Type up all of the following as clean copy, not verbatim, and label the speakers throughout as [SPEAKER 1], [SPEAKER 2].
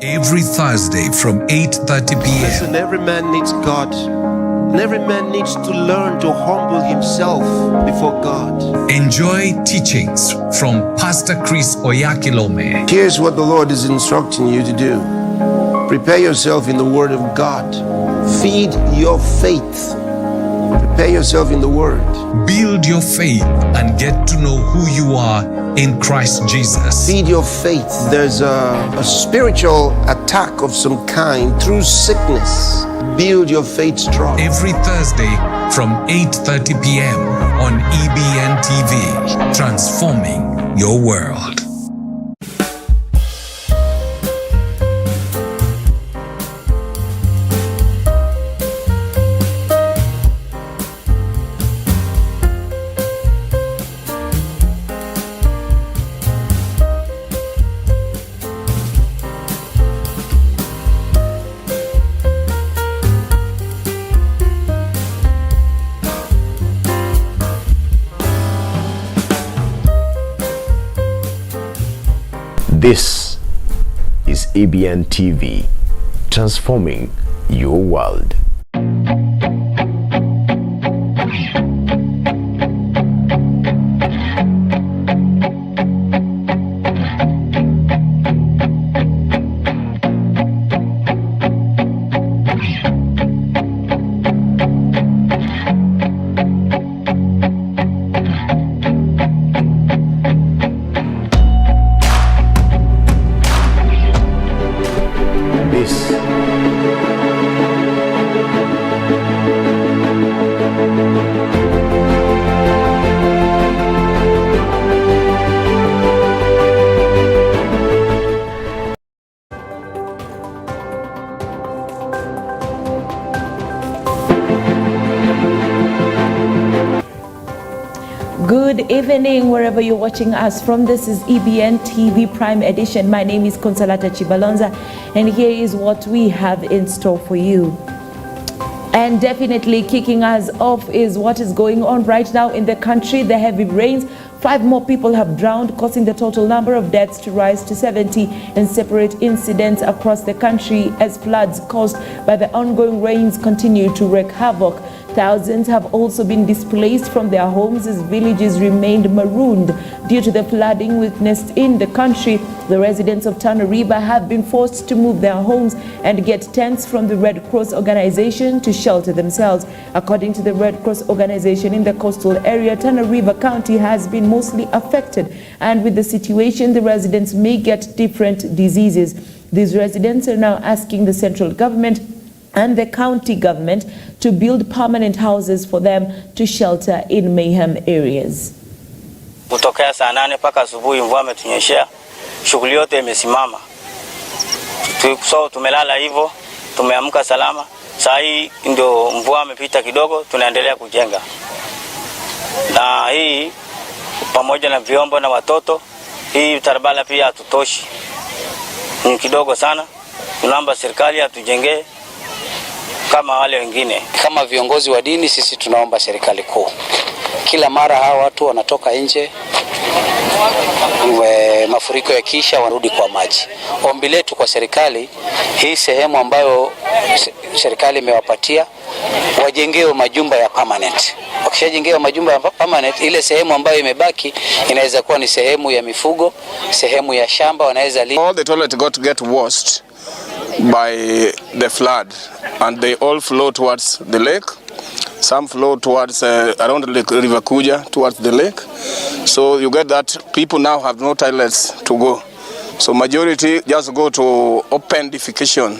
[SPEAKER 1] Every Thursday from 8:30 p.m.
[SPEAKER 2] Listen, every man needs God. And every man needs to learn to humble himself before God.
[SPEAKER 1] Enjoy teachings from Pastor Chris Oyakilome.
[SPEAKER 2] Here's what the Lord is instructing you to do. Prepare yourself in the Word of God. Feed your faith. Prepare yourself in the Word.
[SPEAKER 1] Build your faith and get to know who you are in Christ Jesus.
[SPEAKER 2] Feed your faith. There's a spiritual attack of some kind through sickness. Build your faith strong.
[SPEAKER 1] Every Thursday from 8:30 p.m. on EBN TV, transforming your world.
[SPEAKER 3] This is EBN TV, transforming your world.
[SPEAKER 4] Good evening, wherever you're watching us from. This is EBN TV Prime Edition. My name is Consolata Chibalonza, and here is what we have in store for you. And definitely kicking us off is what is going on right now in the country. The heavy rains. 5 more people have drowned, causing the total number of deaths to rise to 70 in separate incidents across the country as floods caused by the ongoing rains continue to wreak havoc. Thousands have also been displaced from their homes as villages remained marooned due to the flooding witnessed in the country. The residents of Tana River have been forced to move their homes and get tents from the Red Cross organization to shelter themselves. According to the Red Cross organization in the coastal area, Tana River County has been mostly affected, and with the situation, the residents may get different diseases. These residents are now asking the central government and the county government to build permanent houses for them to shelter in mayhem areas.
[SPEAKER 5] Kutokea saa 8 mpaka asubuhi mvua imetunyeshea, shughuli yote imesimama. So tumelala hivyo, tumeamka salama. Saa hii ndio mvua imepita kidogo, tunaendelea kujenga. Na hii pamoja na vyombo na watoto, hii tarabala pia hatutoshi. Ni kidogo sana. Tunaomba serikali atujengee kama wale wengine.
[SPEAKER 6] Kama viongozi wa dini, sisi tunaomba serikali kuu. Kila mara hawa watu wanatoka nje, mafuriko yakisha warudi kwa maji. Ombi letu kwa serikali, hii sehemu ambayo serikali imewapatia, wajengewe majumba ya permanent. Wakishajengewa majumba ya permanent, ile sehemu ambayo imebaki inaweza kuwa ni sehemu ya mifugo, sehemu ya shamba, wanaweza
[SPEAKER 7] all the toilet got to get washed by the flood, and they all flow towards the lake. Some flow towards around the lake, River Kuja, towards the lake. So you get that people now have no toilets to go. So majority just go to open defecation,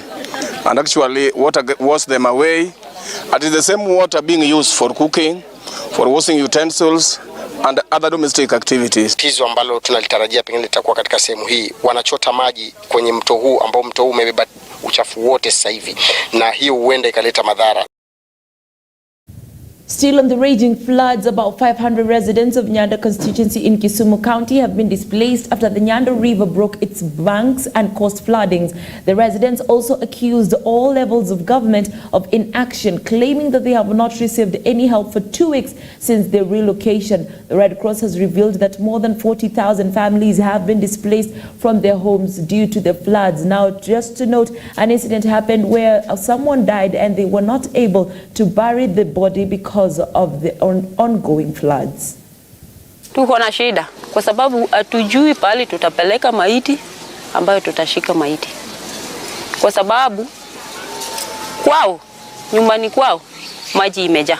[SPEAKER 7] and actually water washes them away. It is the same water being used for cooking, for washing utensils, and other domestic activities.
[SPEAKER 8] Tatizo ambalo tunalitarajia pengine litakuwa katika sehemu hii, wanachota maji kwenye mto huu ambao mto huu umebeba uchafu wote sasa hivi, na hiyo huenda ikaleta madhara.
[SPEAKER 4] Still on the raging floods, about 500 residents of Nyando constituency in Kisumu County have been displaced after the Nyando River broke its banks and caused floodings. The residents also accused all levels of government of inaction, claiming that they have not received any help for 2 weeks since their relocation. The Red Cross has revealed that more than 40,000 families have been displaced from their homes due to the floods. Now, just to note, an incident happened where someone died and they were not able to bury the body because of the ongoing floods.
[SPEAKER 9] Tuko na shida kwa sababu hatujui pale tutapeleka maiti ambayo tutashika maiti. Kwa sababu kwao nyumbani kwao maji imejaa.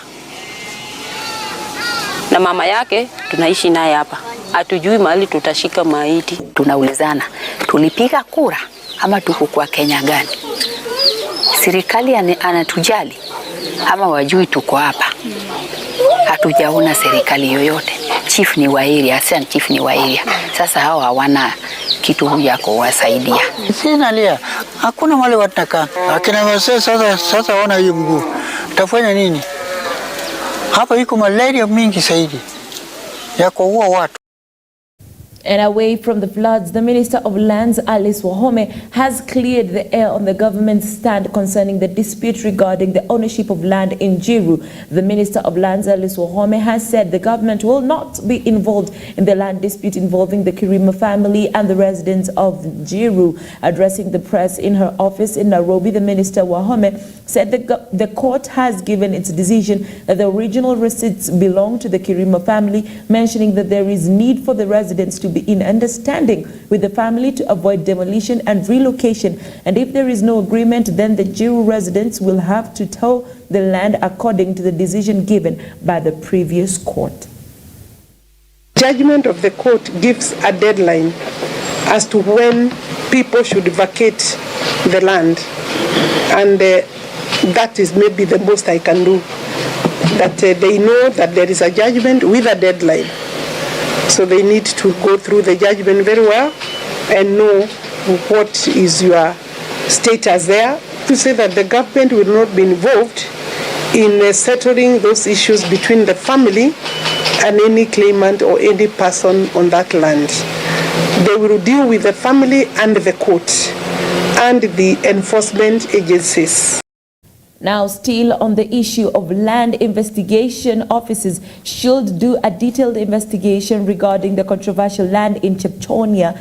[SPEAKER 9] Na mama yake tunaishi naye hapa. Hatujui mahali tutashika maiti.
[SPEAKER 10] Tunaulizana, tulipiga kura ama tuko kwa Kenya gani? Serikali anatujali ama wajui tuko hapa? Hatujaona serikali yoyote. Chief ni wa area, Assistant Chief ni wa area. Sasa hao hawana kitu ya kuwasaidia.
[SPEAKER 11] Sina lia. Hakuna wale wataka. Akina wazee sasa wana hiyo mguu. Tafanya nini? Hapa iko malaria mingi zaidi ya kuua watu.
[SPEAKER 4] And away from the floods, the Minister of Lands, Alice Wahome, has cleared the air on the government's stand concerning the dispute regarding the ownership of land in Jiru. The Minister of Lands, Alice Wahome, has said the government will not be involved in the land dispute involving the Kirima family and the residents of Jiru. Addressing the press in her office in Nairobi, the Minister Wahome said the court has given its decision that the original receipts belong to the Kirima family, mentioning that there is need for the residents to be in understanding with the family to avoid demolition and relocation. And if there is no agreement, then the Jiru residents will have to tow the land according to the decision given by the previous court.
[SPEAKER 12] Judgment of the court gives a deadline as to when people should vacate the land. And that is maybe the most I can do. That they know that there is a judgment with a deadline. So they need to go through the judgment very well and know what is your status there. To say that the government will not be involved in settling those issues between the family and any claimant or any person on that land. They will deal with the family and the court and the enforcement agencies.
[SPEAKER 4] Now, still on the issue of land, investigation officers should do a detailed investigation regarding the controversial land in Chepchoina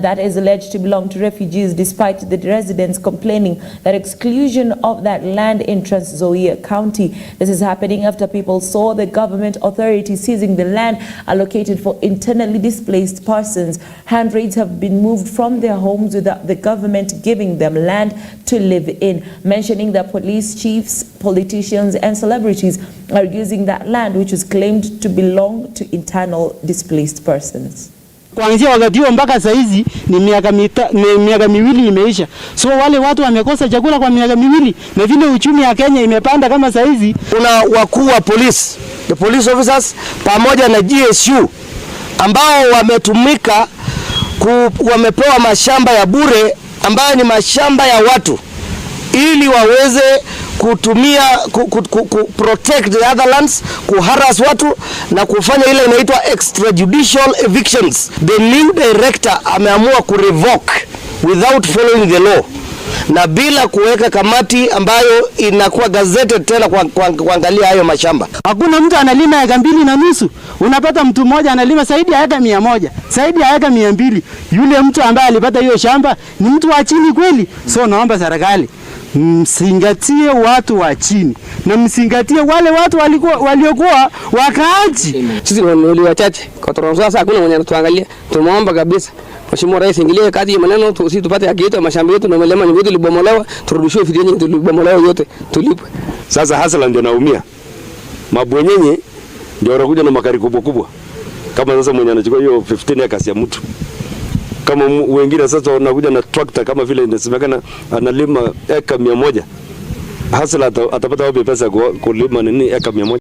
[SPEAKER 4] that is alleged to belong to refugees, despite the residents complaining that exclusion of that land in Trans Nzoia County. This is happening after people saw the government authority seizing the land allocated for internally displaced persons. Hundreds have been moved from their homes without the government giving them land to live in, mentioning that police chiefs, politicians and celebrities are using that land which was claimed to belong to internal displaced persons.
[SPEAKER 11] Kuanzia wakati huo mpaka saa hizi ni miaka miwili imeisha. So wale watu wamekosa chakula kwa miaka miwili, na vile uchumi ya Kenya imepanda kama saa hizi.
[SPEAKER 13] Kuna wakuu wa polisi, the police officers pamoja na GSU ambao wametumika wamepewa mashamba ya bure ambayo ni mashamba ya watu ili waweze kutumia protect the other lands, kuharass watu na kufanya ile inaitwa extrajudicial evictions. The new director ameamua kurevoke without following the law na bila kuweka kamati ambayo inakuwa gazetted tena kuangalia hayo mashamba.
[SPEAKER 11] Hakuna mtu analima eka 2.5. Unapata mtu mmoja analima zaidi ya eka 100, zaidi ya eka 200. Yule mtu ambaye alipata hiyo shamba ni mtu wa chini kweli. So naomba serikali msingatie watu wa chini na msingatie wale watu waliokuwa wakaaji.
[SPEAKER 13] Sisi ni wachache kwa Trans Nzoia, hakuna mwenye anatuangalia. Tunaomba kabisa Mheshimiwa Rais ingilie kati ya maneno, sisi tupate haki yetu ya mashamba yetu na milima yetu ilibomolewa, turudishwe fidia yetu ilibomolewa yote tulipwe.
[SPEAKER 14] Sasa hasala ndio naumia. Mabwenyenye ndio wanakuja na makari kubwa. Kama sasa mwenye anachukua hiyo 15 acres ya mtu. Kama wengine sasa wanakuja na tractor kama vile inasemekana analima eka 100. Hasala atapata wapi pesa kulima nini eka 100?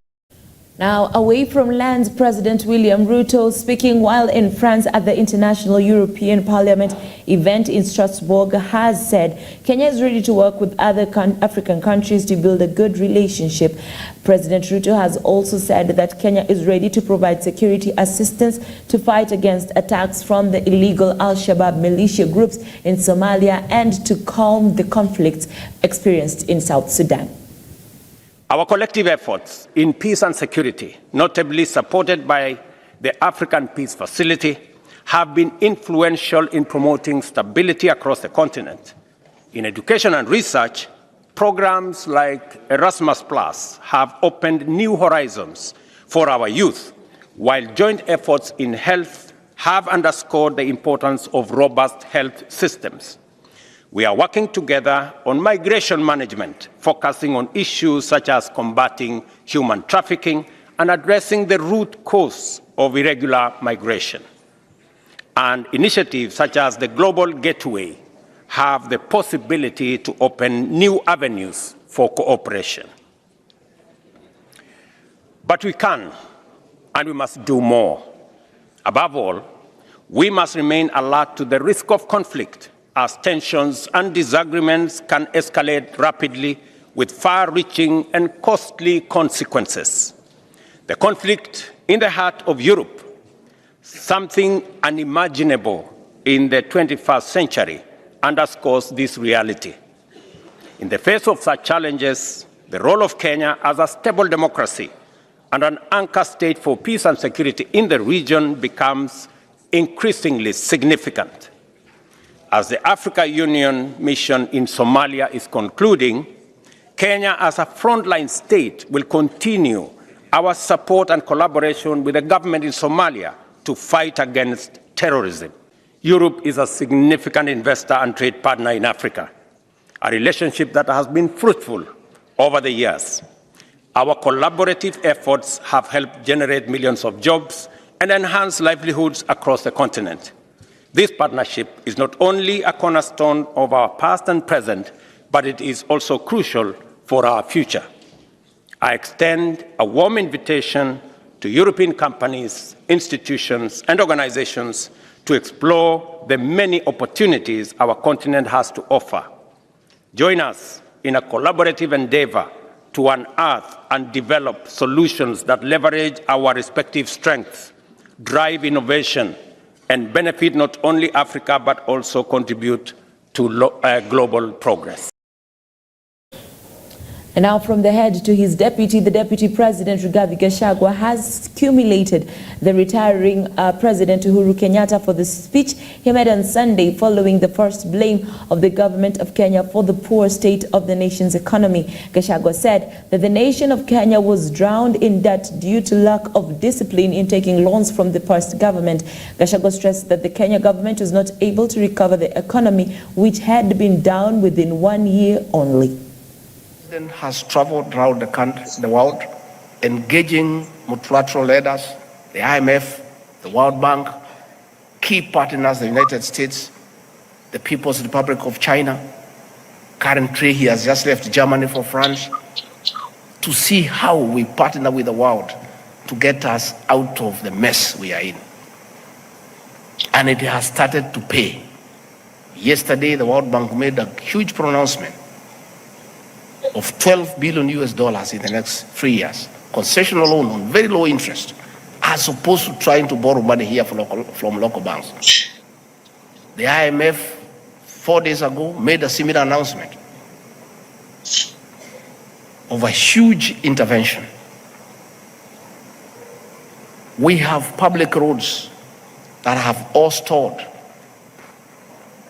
[SPEAKER 4] Now, away from lands, President William Ruto, speaking while in France at the International European Parliament event in Strasbourg, has said Kenya is ready to work with other African countries to build a good relationship. President Ruto has also said that Kenya is ready to provide security assistance to fight against attacks from the illegal Al-Shabaab militia groups in Somalia and to calm the conflicts experienced in South Sudan.
[SPEAKER 15] Our collective efforts in peace and security, notably supported by the African Peace Facility, have been influential in promoting stability across the continent. In education and research, programs like Erasmus Plus have opened new horizons for our youth, while joint efforts in health have underscored the importance of robust health systems. We are working together on migration management, focusing on issues such as combating human trafficking and addressing the root cause of irregular migration. And initiatives such as the Global Gateway have the possibility to open new avenues for cooperation. But we can and we must do more. Above all, we must remain alert to the risk of conflict, as tensions and disagreements can escalate rapidly with far-reaching and costly consequences. The conflict in the heart of Europe, something unimaginable in the 21st century, underscores this reality. In the face of such challenges, the role of Kenya as a stable democracy and an anchor state for peace and security in the region becomes increasingly significant. As the Africa Union mission in Somalia is concluding, Kenya as a frontline state will continue our support and collaboration with the government in Somalia to fight against terrorism. Europe is a significant investor and trade partner in Africa, a relationship that has been fruitful over the years. Our collaborative efforts have helped generate millions of jobs and enhance livelihoods across the continent. This partnership is not only a cornerstone of our past and present, but it is also crucial for our future. I extend a warm invitation to European companies, institutions, and organizations to explore the many opportunities our continent has to offer. Join us in a collaborative endeavor to unearth and develop solutions that leverage our respective strengths, drive innovation, and benefit not only Africa, but also contribute to global progress.
[SPEAKER 4] And now from the head to his deputy, the Deputy President Rigathi Gachagua has cumulated the retiring President Uhuru Kenyatta for the speech he made on Sunday following the first blame of the government of Kenya for the poor state of the nation's economy. Gachagua said that the nation of Kenya was drowned in debt due to lack of discipline in taking loans from the past government. Gachagua stressed that the Kenya government was not able to recover the economy, which had been down within 1 year only.
[SPEAKER 2] Has traveled around the country, the world, engaging multilateral leaders, the IMF, the World Bank, key partners, the United States, the People's Republic of China. Currently, he has just left Germany for France to see how we partner with the world to get us out of the mess we are in. And it has started to pay. Yesterday, the World Bank made a huge pronouncement of $12 billion in the next 3 years, concessional loan on very low interest, as opposed to trying to borrow money here from local banks. The IMF 4 days ago made a similar announcement of a huge intervention. We have public roads that have all stalled.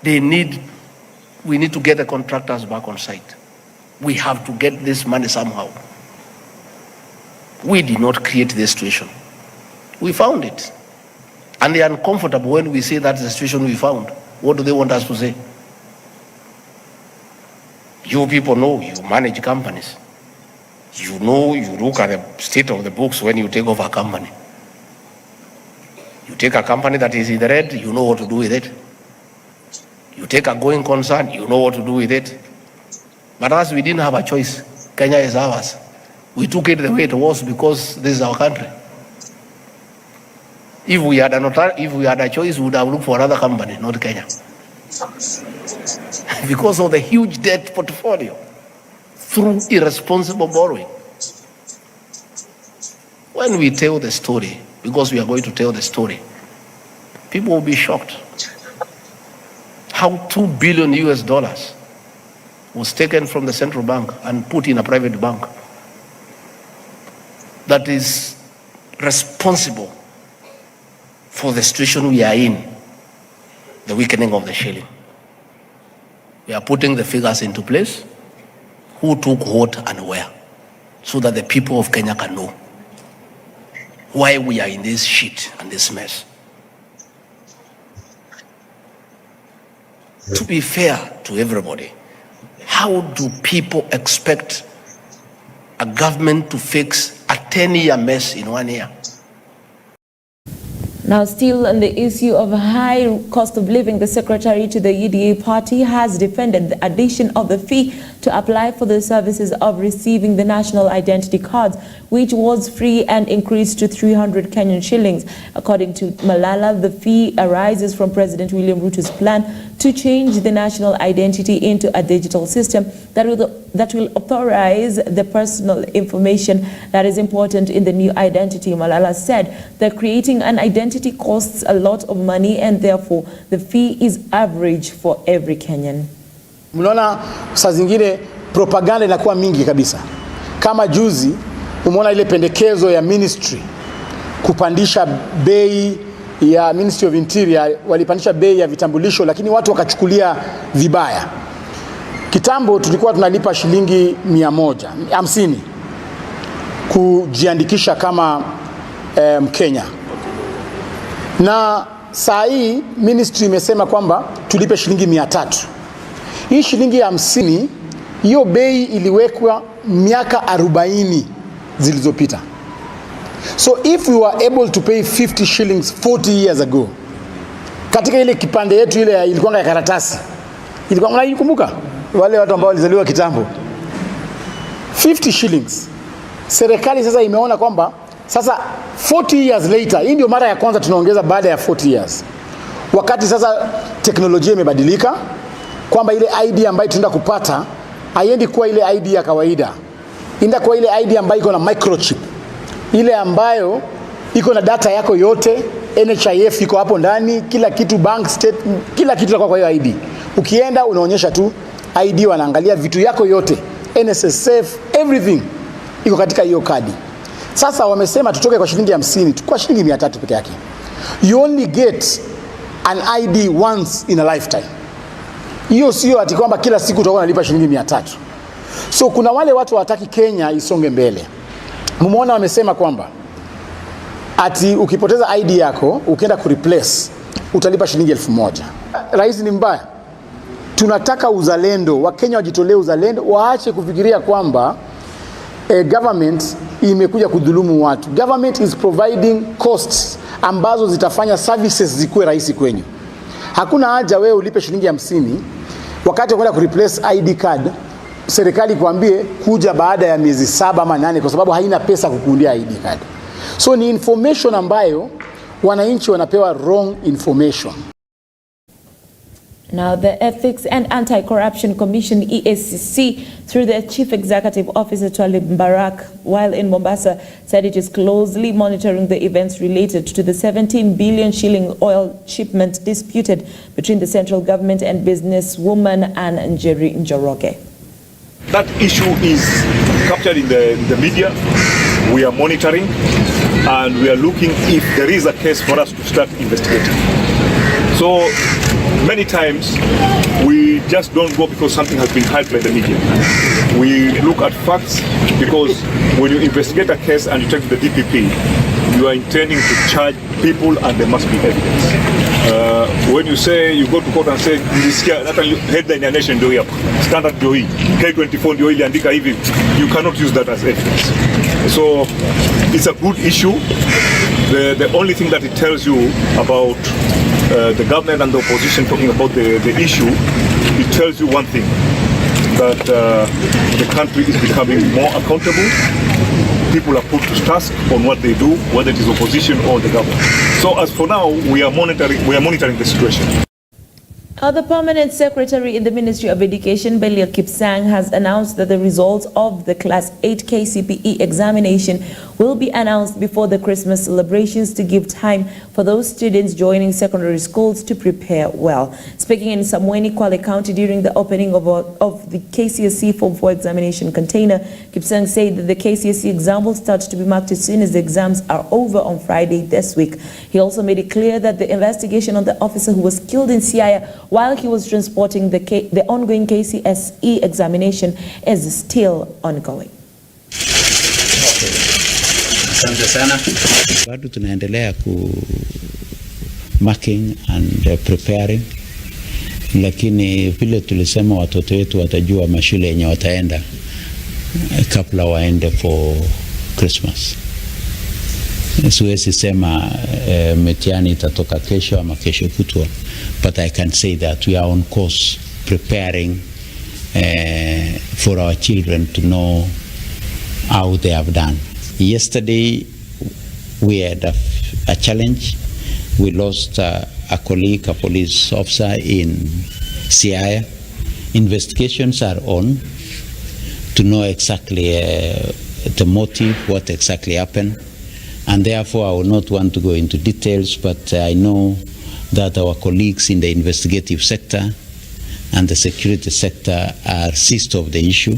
[SPEAKER 2] We need to get the contractors back on site. We have to get this money somehow. We did not create this situation. We found it. And they are uncomfortable when we say that's the situation we found. What do they want us to say? You people know, you manage companies. You know, you look at the state of the books when you take over a company. You take a company that is in the red, you know what to do with it. You take a going concern, you know what to do with it. But us, we didn't have a choice. Kenya is ours. We took it the way it was because this is our country. If we had a choice, we would have looked for another company, not Kenya. Because of the huge debt portfolio through irresponsible borrowing. When we tell the story, because we are going to tell the story, people will be shocked. How $2 billion was taken from the central bank and put in a private bank that is responsible for the situation we are in, the weakening of the shilling. We are putting the figures into place, who took what and where, so that the people of Kenya can know why we are in this shit and this mess. To be fair to everybody, how do people expect a government to fix a 10-year mess in 1 year?
[SPEAKER 4] Now, still on the issue of high cost of living, the secretary to the UDA party has defended the addition of the fee to apply for the services of receiving the national identity cards, which was free and increased to 300 Kenyan shillings. According to Malala, the fee arises from President William Ruto's plan to change the national identity into a digital system that will authorize the personal information that is important in the new identity. Malala said that creating an identity costs a lot of money and therefore the fee is average for every Kenyan.
[SPEAKER 16] Mnaona saa zingine propaganda inakuwa mingi kabisa. Kama juzi umeona ile pendekezo ya ministry kupandisha bei ya Ministry of Interior, walipandisha bei ya vitambulisho lakini watu wakachukulia vibaya. Kitambo tulikuwa tunalipa shilingi 150 kujiandikisha kama Mkenya. Na saa hii ministry imesema kwamba tulipe shilingi 300. Hii shilingi 50, hiyo bei iliwekwa miaka 40 zilizopita. So if we were able to pay 50 shillings 40 years ago, katika ile kipande yetu ile ilikuwa ya karatasi, ilikuwa mnaikumbuka wale watu ambao walizaliwa kitambo, 50 shillings. Serikali sasa imeona kwamba sasa 40 years later, hii ndio mara ya kwanza tunaongeza baada ya 40 years. Wakati sasa teknolojia imebadilika, kwamba ile ID ambayo tunaenda kupata haiendi kuwa ile ID ya kawaida. Inaenda kuwa ile ID ambayo iko na microchip. Ile ambayo iko na data yako yote, NHIF iko hapo ndani, kila kitu, bank statement, kila kitu kwa hiyo ID. Ukienda unaonyesha tu ID, wanaangalia vitu yako yote, NSSF, everything iko katika hiyo kadi. Sasa wamesema tutoke kwa shilingi 50 kwa shilingi 300 peke yake. You only get an ID once in a lifetime. Hiyo sio ati kwamba kila siku utakuwa unalipa shilingi 300. So kuna wale watu wataki Kenya isonge mbele. Mumeona wamesema kwamba ati ukipoteza ID yako ukienda kureplace utalipa shilingi 1000. Rais ni mbaya. Tunataka uzalendo, Wakenya wajitolee uzalendo, waache kufikiria kwamba government imekuja kudhulumu watu. Government is providing costs ambazo zitafanya services zikuwe rahisi kwenyu. Hakuna haja wewe ulipe shilingi 50 wakati unaenda kureplace ID card, serikali kuambie kuja baada ya miezi 7 ama 8 kwa sababu haina pesa kukuundia ID card. So ni information ambayo wananchi wanapewa wrong information.
[SPEAKER 4] Now, the Ethics and Anti-Corruption Commission, EACC, through their Chief Executive Officer, Twalib Mbarak, while in Mombasa, said it is closely monitoring the events related to the 17 billion shilling oil shipment disputed between the central government and businesswoman Anne Njeri Njoroge.
[SPEAKER 17] That issue is captured in the media. We are monitoring and we are looking if there is a case for us to start investigating. So many times we just don't go because something has been hyped by the media. We look at facts because when you investigate a case and you take to the DPP, you are intending to charge people and there must be evidence. When you say you go to court and say that headline ya Nation ndio hapa, Standard ndio hii, K24 ndio ile andika hivi, you cannot use that as evidence. So it's a good issue. The only thing that it tells you about the government and the opposition talking about the issue, it tells you one thing, that the country is becoming more accountable, people are put to task on what they do, whether it is opposition or the government. So as for now, we are monitoring the situation.
[SPEAKER 4] The Permanent Secretary in the Ministry of Education, Belia Kipsang, has announced that the results of the Class 8 KCPE examination will be announced before the Christmas celebrations to give time for those students joining secondary schools to prepare well. Speaking in Samweni, Kwale County during the opening of the KCSE Form 4 examination container, Kipsang said that the KCSE exam will start to be marked as soon as the exams are over on Friday this week. He also made it clear that the investigation on the officer who was killed in Siaya while he was transporting the ongoing KCSE examination is still ongoing.
[SPEAKER 18] Asante sana. Bado tunaendelea marking and preparing, lakini vile tulisema watoto wetu watajua mashule yenye wataenda kabla waende for Christmas. Siwezi sema mtihani itatoka kesho ama kesho kutwa, but I can say that we are on course preparing for our children to know how they have done. Yesterday we had a challenge. We lost a colleague, a police officer in Siaya. Investigations are on to know exactly the motive, what exactly happened. And therefore, I will not want to go into details, but I know that our colleagues in the investigative sector and the security sector are seized of the issue,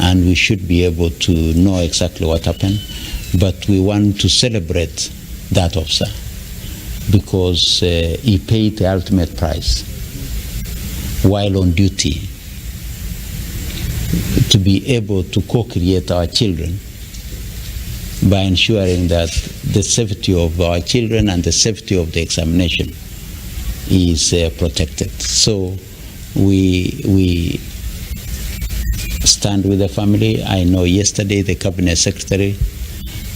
[SPEAKER 18] and we should be able to know exactly what happened. But we want to celebrate that officer because he paid the ultimate price while on duty to be able to co-create our children by ensuring that the safety of our children and the safety of the examination is protected. So we stand with the family. I know yesterday the Cabinet Secretary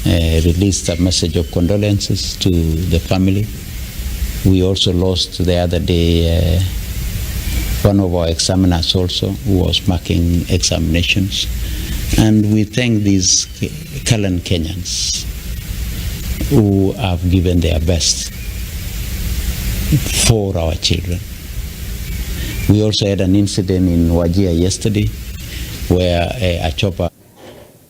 [SPEAKER 18] released a message of condolences to the family. We also lost the other day one of our examiners also who was marking examinations. And we thank these Kalan Kenyans who have given their best for our children. We also had an incident in Wajir yesterday where a chopper.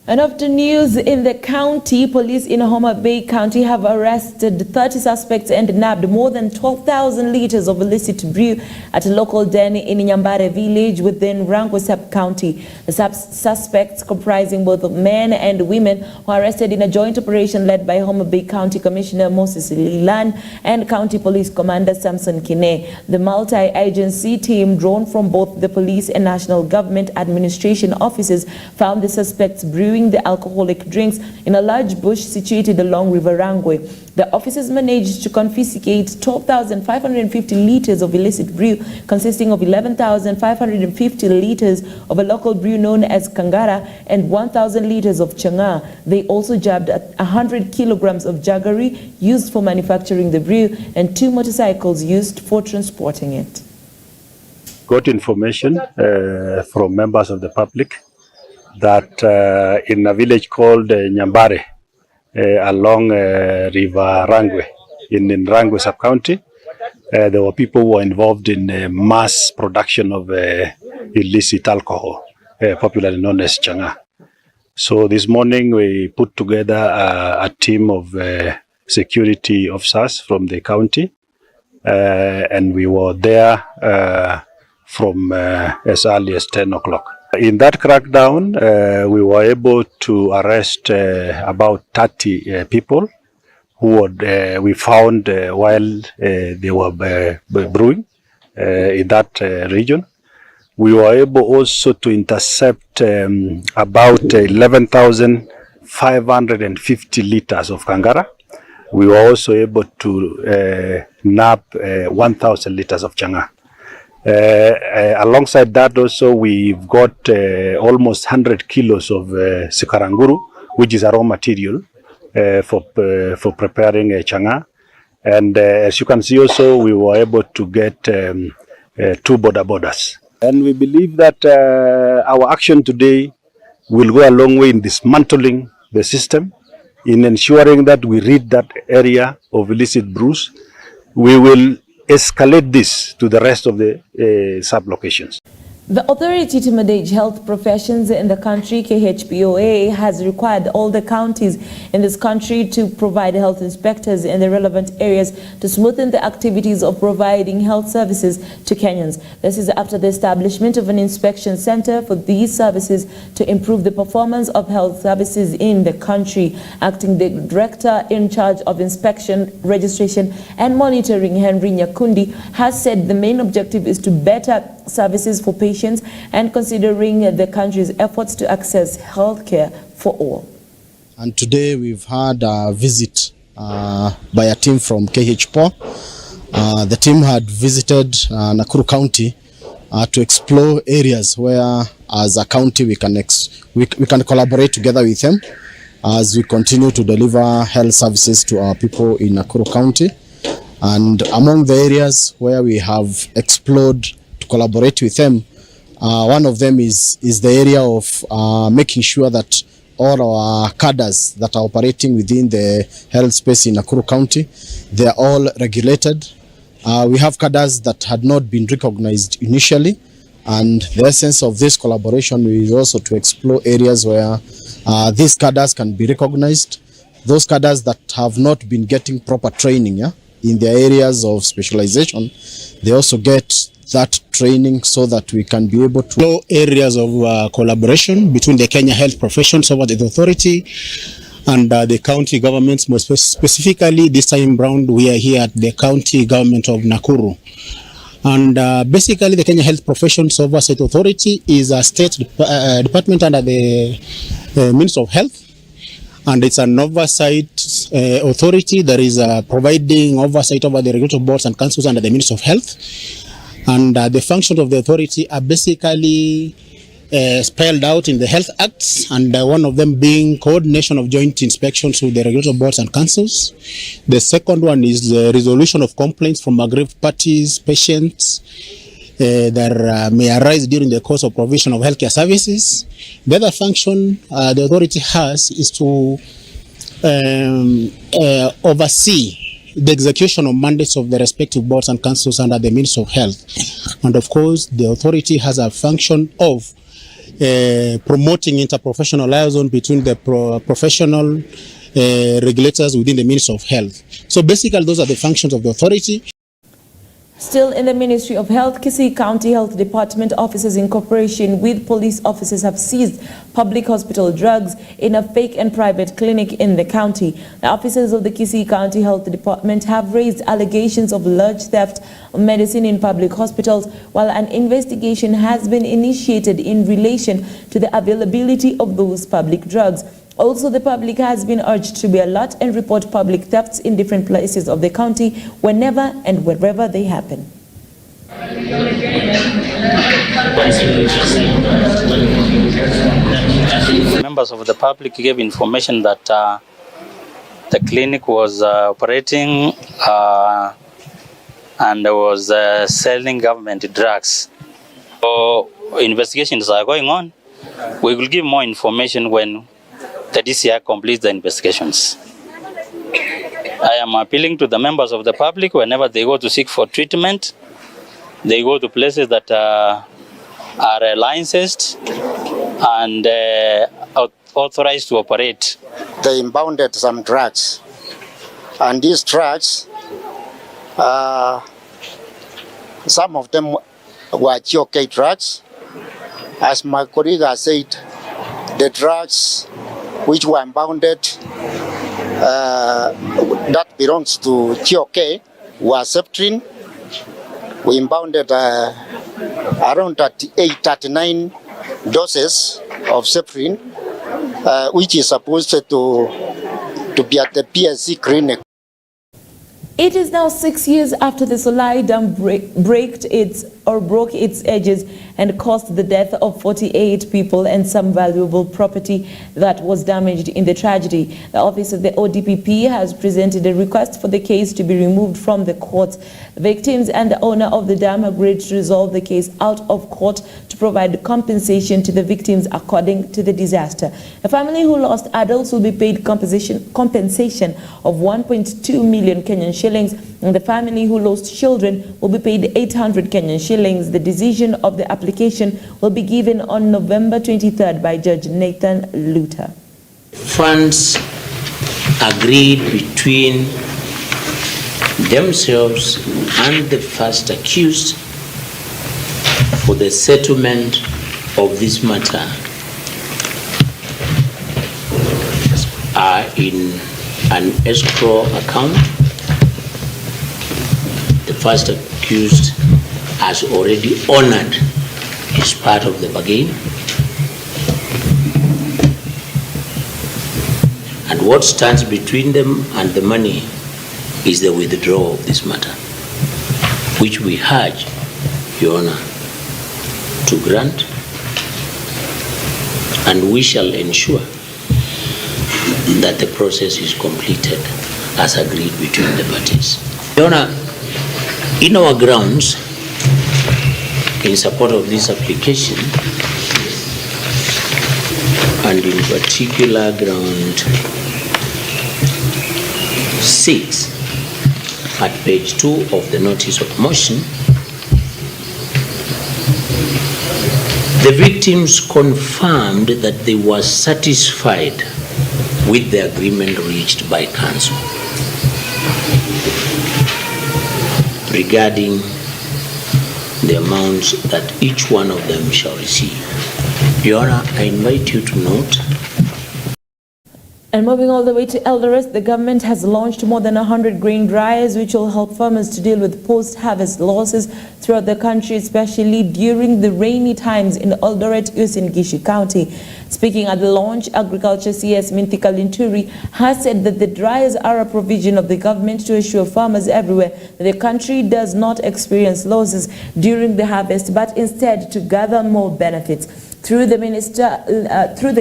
[SPEAKER 4] And of the news in the county, police in Homa Bay County have arrested 30 suspects and nabbed more than 12,000 liters of illicit brew at a local den in Nyambare village within Rangwe sub-county. The suspects, comprising both men and women, were arrested in a joint operation led by Homa Bay County Commissioner Moses Lilan and County Police Commander Samson Kine. The multi-agency team drawn from both the police and national government administration offices found the suspects brewing the alcoholic drinks in a large bush situated along River Rangwe. The officers managed to confiscate 12,550 liters of illicit brew, consisting of 11,550 liters of a local brew known as Kangara and 1,000 liters of Changa. They also jabbed 100 kilograms of jaggery used for manufacturing the brew and 2 motorcycles used for transporting it.
[SPEAKER 19] Got information from members of the public that in a village called Nyambare along River Rangwe in Rangwe sub-county, there were people who were involved in mass production of illicit alcohol, popularly known as Changa. So this morning we put together a team of security officers from the county, and we were there from as early as 10 o'clock. In that crackdown, we were able to arrest about 30 people who we found while they were brewing in that region. We were able also to intercept about 11,550 liters of Kangara. We were also able to nab 1,000 liters of Changa. Alongside that also we've got almost 100 kilos of sikaranguru, which is a raw material for preparing Changa. And as you can see also, we were able to get 2 border borders. And we believe that our action today will go a long way in dismantling the system in ensuring that we rid that area of illicit brews. We will escalate this to the rest of the sub-locations.
[SPEAKER 4] The Authority to Manage Health Professions in the country, KHPOA, has required all the counties in this country to provide health inspectors in the relevant areas to smoothen the activities of providing health services to Kenyans. This is after the establishment of an inspection center for these services to improve the performance of health services in the country. Acting the Director in charge of inspection, registration and monitoring, Henry Nyakundi, has said the main objective is to better services for patients and considering the country's efforts to access healthcare for all.
[SPEAKER 20] And today we've had a visit by a team from KHPO. The team had visited Nakuru County to explore areas where, as a county, we can collaborate together with them as we continue to deliver health services to our people in Nakuru County. And among the areas where we have explored to collaborate with them, one of them is the area of making sure that all our cadres that are operating within the health space in Nakuru County, they are all regulated. We have cadres that had not been recognized initially, and the essence of this collaboration is also to explore areas where these cadres can be recognized. Those cadres that have not been getting proper training in their areas of specialization, they also get that training so that we can be able to know areas of collaboration between the Kenya Health Professions over the authority and the county governments. More specifically, this time round, we are here at the county government of Nakuru. And basically, the Kenya Health Professions Oversight Authority is a state department under the Ministry of Health. And it's an oversight authority that is providing oversight over the regulatory boards and councils under the Ministry of Health. And the functions of the authority are basically spelled out in the Health Acts, and one of them being coordination of joint inspections with the regulatory boards and councils. The second one is the resolution of complaints from aggrieved parties, patients that may arise during the course of provision of healthcare services. The other function the authority has is to oversee the execution of mandates of the respective boards and councils under the Ministry of Health. And of course, the authority has a function of promoting interprofessional liaison between the professional regulators within the Ministry of Health. So basically, those are the functions of the authority.
[SPEAKER 4] Still in the Ministry of Health, Kisii County Health Department officers in cooperation with police officers have seized public hospital drugs in a fake and private clinic in the county. The officers of the Kisii County Health Department have raised allegations of large theft of medicine in public hospitals, while an investigation has been initiated in relation to the availability of those public drugs. Also, the public has been urged to be alert and report public thefts in different places of the county whenever and wherever they happen.
[SPEAKER 5] Members of the public gave information that the clinic was operating and was selling government drugs. So investigations are going on. We will give more information when the DCI completes the investigations. I am appealing to the members of the public whenever they go to seek for treatment, they go to places that are licensed and authorized to operate.
[SPEAKER 21] They impounded some drugs, and these drugs, some of them were GOK drugs. As my colleague has said, the drugs which were impounded that belongs to GOK were Septrin. We impounded around 39 doses of Septrin, which is supposed to be at the PSC clinic.
[SPEAKER 4] It is now 6 years after the Solai Dam braked its or broke its edges and caused the death of 48 people and some valuable property that was damaged in the tragedy. The office of the ODPP has presented a request for the case to be removed from the courts. Victims and the owner of the dam agreed to resolve the case out of court to provide compensation to the victims according to the disaster. A family who lost adults will be paid compensation of 1.2 million Kenyan shillings, and the family who lost children will be paid 800 Kenyan shillings. The decision of the application will be given on November 23rd by Judge Nathan Luther.
[SPEAKER 1] Funds agreed between themselves and the first accused for the settlement of this matter are in an escrow account. The first accused has already honored his part of the bargain. And what stands between them and the money is the withdrawal of this matter, which we urge Your Honor to grant, and we shall ensure that the process is completed as agreed between the parties. Your Honor, in our grounds in support of this application, and in particular ground 6 at page 2 of the notice of motion, the victims confirmed that they were satisfied with the agreement reached by council regarding the amounts that each one of them shall receive. Your Honor, I invite you to note.
[SPEAKER 4] And moving all the way to Eldoret, the government has launched more than 100 grain dryers which will help farmers to deal with post-harvest losses throughout the country, especially during the rainy times in Eldoret, Uasin Gishu County. Speaking at the launch, Agriculture CS Minthika Linturi has said that the dryers are a provision of the government to assure farmers everywhere that the country does not experience losses during the harvest, but instead to gather more benefits. Through the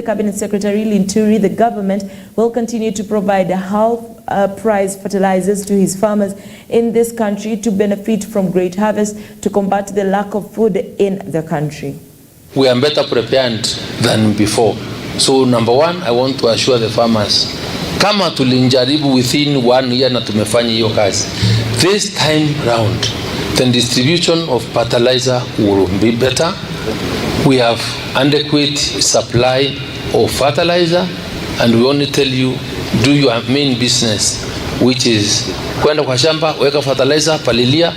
[SPEAKER 4] Cabinet Secretary Linturi, the government will continue to provide half-price fertilizers to his farmers in this country to benefit from great harvest to combat the lack of food in the country.
[SPEAKER 22] We are better prepared than before. So number one, I want to assure the farmers, kama tulinjaribu within 1 year na tumefanya hiyo kazi, this time round the distribution of fertilizer will be better. We have adequate supply of fertilizer, and we only tell you, do your main business, which is kwenda kwa shamba, weka fertilizer, palilia,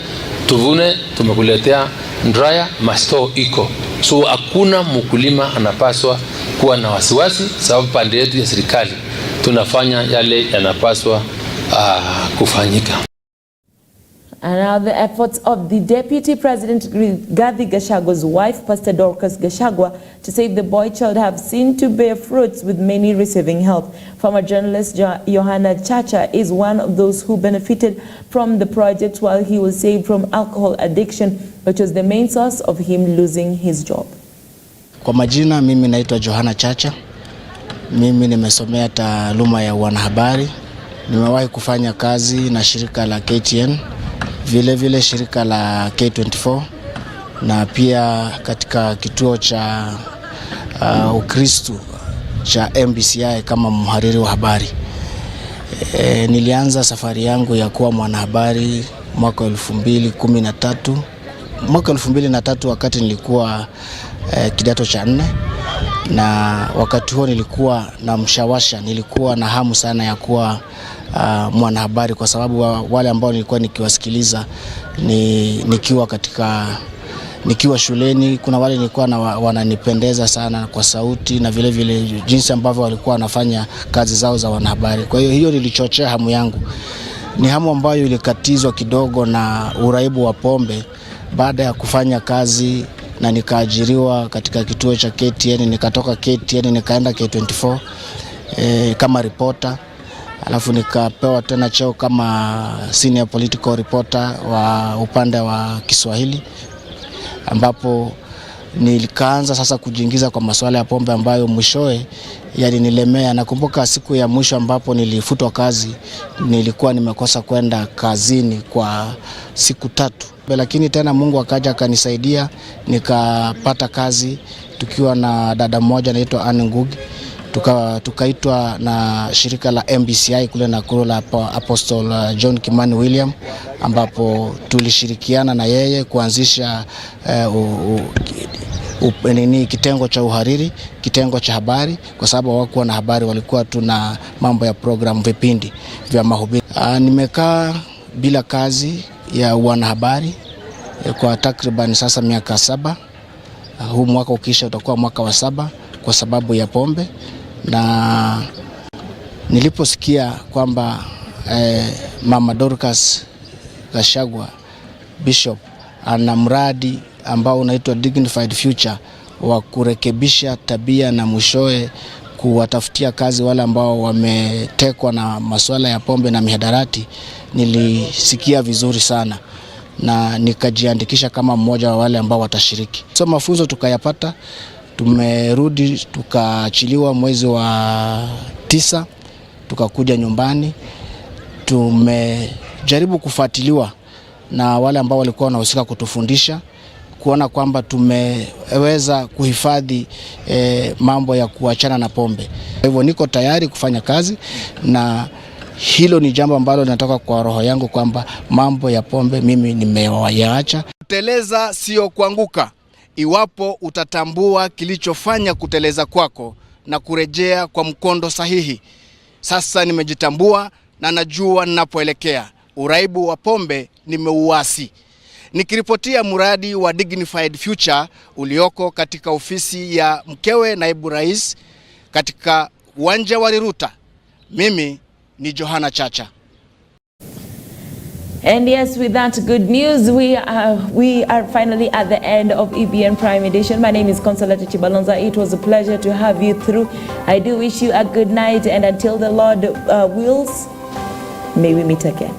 [SPEAKER 22] tuvune, tumekuletea dryer, masto iko. So hakuna mkulima anapaswa kuwa na wasiwasi, sababu pande yetu ya serikali tunafanya yale yanapaswa kufanyika.
[SPEAKER 4] And now the efforts of the Deputy President Rigathi Gachagwa's wife, Pastor Dorcas Gachagua, to save the boy child have seen to bear fruits, with many receiving help. Former journalist Johanna Chacha is one of those who benefited from the project while he was saved from alcohol addiction, which was the main source of him losing his job.
[SPEAKER 23] Kwa majina, mimi naitwa Johanna Chacha. Mimi nimesomea taaluma ya wanahabari. Nimewahi kufanya kazi na shirika la KTN, vile shirika la K24, na pia katika kituo cha Ukristo cha MBCI kama mhariri wa habari. Nilianza safari yangu ya kuwa mwanahabari mwaka 2013. Mwaka 2003 wakati nilikuwa kidato cha 4, na wakati huo nilikuwa na mshawasha, nilikuwa na hamu sana ya kuwa mwanahabari, kwa sababu wale ambao nilikuwa nikiwasikiliza nikiwa shuleni, kuna wale nilikuwa wananipendeza sana kwa sauti na vile jinsi ambavyo walikuwa wanafanya kazi zao za wanahabari. Kwa hiyo nilichochea hamu yangu. Ni hamu ambayo ilikatizwa kidogo na uraibu wa pombe baada ya kufanya kazi, na nikaajiriwa katika kituo cha KTN. Nikatoka KTN nikaenda K24 kama reporter, alafu nikapewa tena cheo kama senior political reporter wa upande wa Kiswahili. ambapo nilikaanza sasa kujiingiza kwa masuala ya pombe ambayo mwishowe yalinilemea. Nakumbuka siku ya mwisho ambapo nilifutwa kazi, nilikuwa nimekosa kwenda kazini kwa siku 3. Lakini tena Mungu akaja akanisaidia, nikapata kazi tukiwa na dada mmoja anaitwa Anne Ngugi. Tukaitwa na shirika la MBCI kule Nakuru la Apostle John Kimani William, ambapo tulishirikiana na yeye kuanzisha kitengo cha uhariri, kitengo cha habari, kwa sababu hawakuwa na habari, walikuwa tuna mambo ya program, vipindi vya mahubiri. Nimekaa bila kazi ya wanahabari kwa takriban sasa miaka 7. Huu mwaka ukisha utakuwa mwaka wa 7 kwa sababu ya pombe. Na niliposikia kwamba Mama Dorcas Gachagua Bishop ana mradi ambao unaitwa Dignified Future wa kurekebisha tabia na mwishowe kuwatafutia kazi wale ambao wametekwa na masuala ya pombe na mihadarati, nilisikia vizuri sana na nikajiandikisha kama mmoja wa wale ambao watashiriki. So mafunzo tukayapata, tumerudi tukaachiliwa mwezi wa 9, tukakuja nyumbani. Tumejaribu kufuatiliwa na wale ambao walikuwa wanahusika kutufundisha, kuona kwamba tumeweza kuhifadhi mambo ya kuachana na pombe. Kwa hivyo niko tayari kufanya kazi, na hilo ni jambo ambalo linatoka kwa roho yangu kwamba mambo ya pombe mimi nimeyaacha.
[SPEAKER 3] Kuteleza sio kuanguka, iwapo utatambua kilichofanya kuteleza kwako na kurejea kwa mkondo sahihi. Sasa nimejitambua na najua ninapoelekea. Uraibu wa pombe nimeuasi. Nikiripotia mradi wa Dignified Future ulioko katika ofisi ya mkewe naibu rais katika uwanja wa Riruta, mimi ni Johana Chacha.
[SPEAKER 4] And yes, with that good news, we are finally at the end of EBN Prime Edition. My name is Consolata Chibalonza. It was a pleasure to have you through. I do wish you a good night, and until the Lord wills, may we meet again.